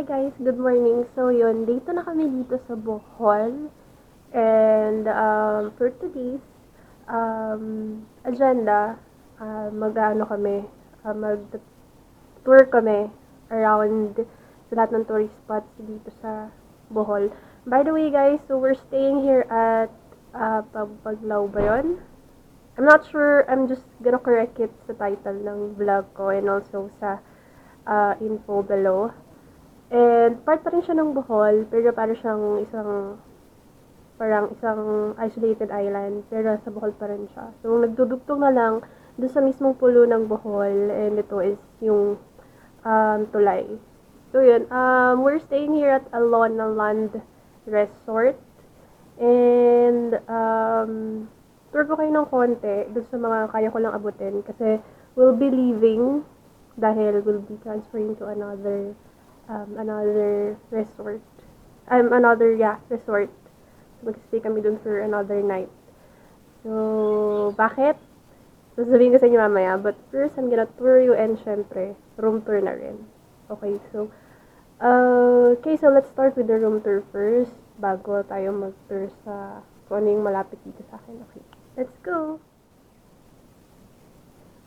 guys, good morning. So yun, dito na kami dito sa Bohol. And for today's agenda, mag-ano kami, mag-tour kami around sa lahat ng tourist spots dito sa Bohol. By the way guys, so we're staying here at Pagpaglaw ba yun? I'm not sure, I'm just gonna correct it sa title ng vlog ko and also sa info below. And part pa rin siya ng Bohol, pero para siyang parang isang isolated island, pero sa Bohol pa rin siya. So, nagdudugtong na lang doon sa mismong pulo ng Bohol, and ito is yung tulay. So, yun. We're staying here at Alona Land Resort. And, tour ko kayo ng konti doon sa mga kaya ko lang abutin kasi we'll be leaving dahil we'll be transferring to another resort. Resort. Mag-stay kami dun for another night. So, bakit? Sasabihin ko sa inyo mamaya. But first, I'm gonna tour you and syempre, room tour na rin. Okay, so let's start with the room tour first bago tayo mag-tour sa kung ano yung malapit dito sa akin. Okay, let's go!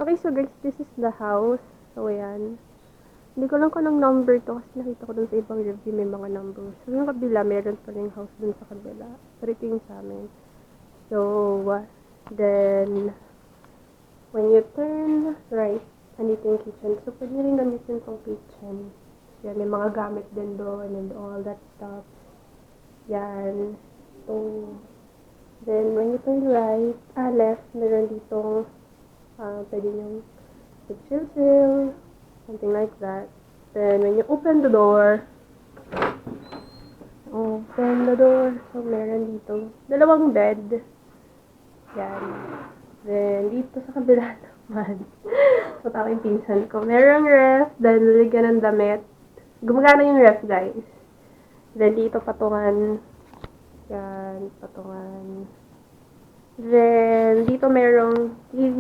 Okay, so guys, this is the house. So, ayan. Hindi ko lang kung anong number to kasi nakita ko dun sa ibang review may mga numbers. So, yung kabila, meron pa rin house dun sa kabila. Pero ito yung sa amin. So, then, when you turn right, andito yung kitchen. So, pwede rin gamitin tong kitchen. Yan, may mga gamit din doon and all that stuff. Yan. So, then, when you turn right, left, meron ditong pwede yung chill, something like that. Then, when you open the door, so meron dito dalawang bed. Yan. Then, dito sa kabila naman, so tawag yung pinsan ko. Merong ref, then lalagyan ng damit. Gumagana yung ref, guys. Then, dito patungan. Yan, patungan. Then, dito merong TV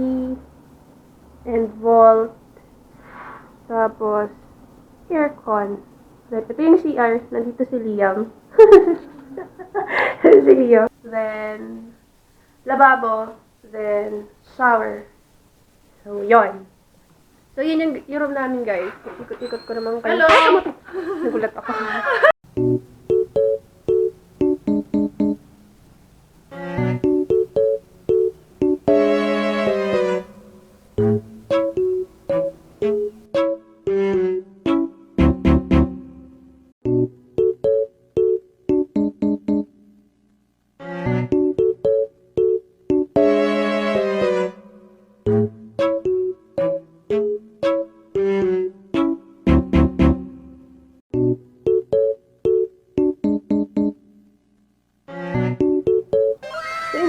and vault. Tapos, aircon. Then, ito yung CR. Nandito si Liam. Si Liam. Then, lababo. Then, shower. So, yon. So, yun yung room namin, guys. Ikot-ikot ko naman kayo. Hello! Nagulat ako.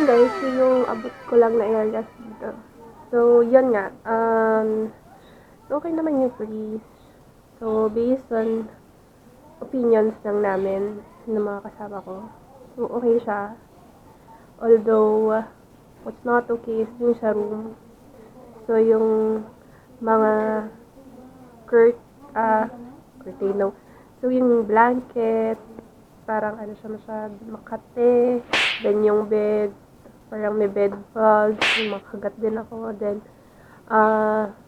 Guys, yung abot ko lang na areas dito. So, yun nga. Okay naman yung price. So, based on opinions lang namin ng mga kasama ko. So, okay siya. Although, what's not okay is yung sa room. So, yung mga curtain, no. So, yung blanket, parang ano siya masyad makate. Then, yung bed, parang may bed bugs, yung makagat din ako. Then,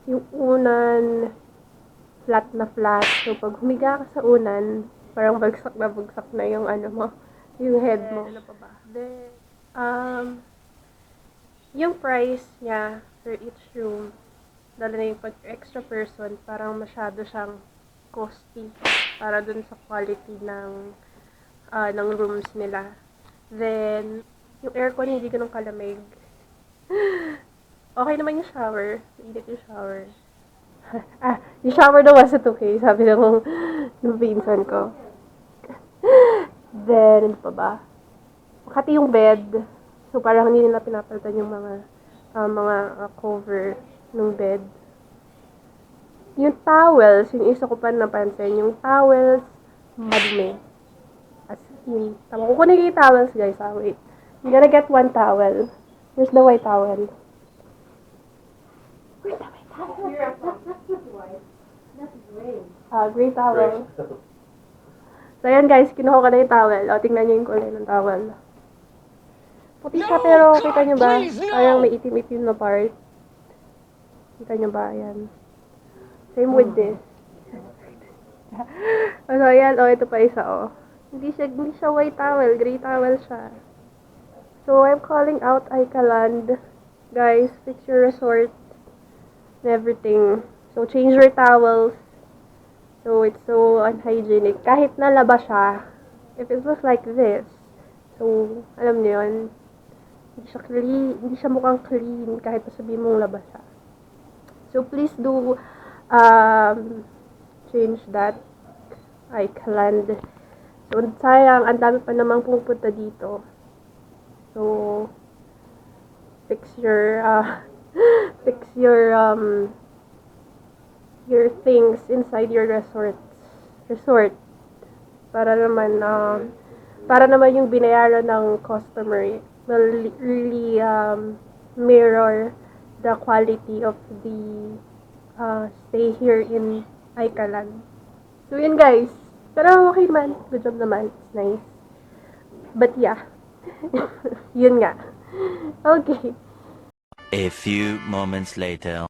yung unan, flat na flat. So, pag humiga ka sa unan, parang bagsak na yung ano mo, yung head mo. Ano pa ba? Then, yung price niya for each room, lalo na yung pag extra person, parang masyado siyang costly para dun sa quality ng rooms nila. Then, yung aircon hindi ganun kalamig. Okay naman yung shower. Init yung shower. Yung shower daw was 2K, sabi ng pinsan ko. Then, ano pa ba? Makati yung bed. So, parang hindi nila pinapalitan yung mga cover ng bed. Yung towels, yung isa ko pa napansin, yung towels, madumi. As in, tama ko kunin yung towels, guys. Wait. I'm gonna get one towel. Where's the white towel? Where's the white towel? That's white. That's gray. Gray towel. So, ayan guys, kinuha ko na yung towel. O, tingnan nyo yung kulay ng towel. Puti siya, pero kita nyo ba? Parang may itim-itim na part. Kita nyo ba? Ayan. Same with this. So, ayan. O, ito pa isa, o. Hindi siya white towel. Gray towel siya. So, I'm calling out Ikaland. Guys, fix your resort and everything. So, change your towels. So, it's so unhygienic. Kahit nalaba siya, if it was like this, so, alam niyo yun, hindi siya clean, hindi siya mukhang clean kahit sabihin mong laba siya. So, please do change that Ikaland. So, sayang, ang dami pa namang pupunta dito. So, fix your your things inside your resort para naman yung binayaran ng customer will really mirror the quality of the stay here in Ikaland. So yun guys, pero okay naman, good job naman, it's nice, but yeah. Yun nga. Okay. A few moments later.